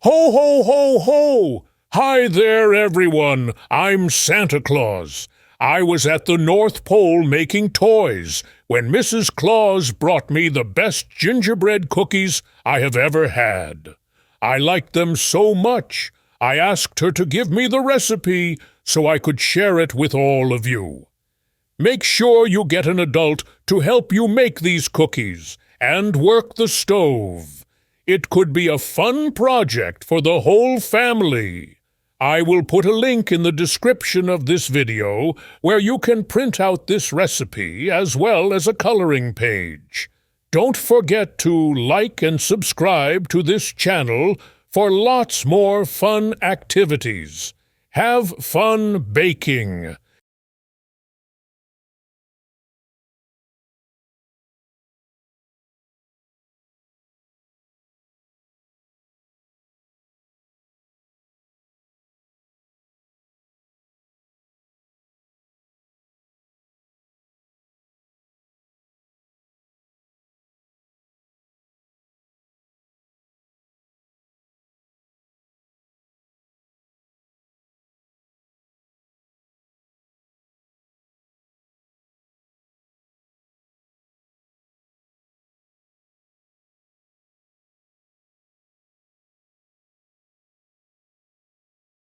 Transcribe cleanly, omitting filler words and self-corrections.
Ho, ho, ho, ho! Hi there, everyone. I'm Santa Claus. I was at the North Pole making toys when Mrs. Claus brought me the best gingerbread cookies I have ever had. I liked them so much, I asked her to give me the recipe so I could share it with all of you. Make sure you get an adult to help you make these cookies and work the stove. It could be a fun project for the whole family. I will put a link in the description of this video where you can print out this recipe as well as a coloring page. Don't forget to like and subscribe to this channel for lots more fun activities. Have fun baking!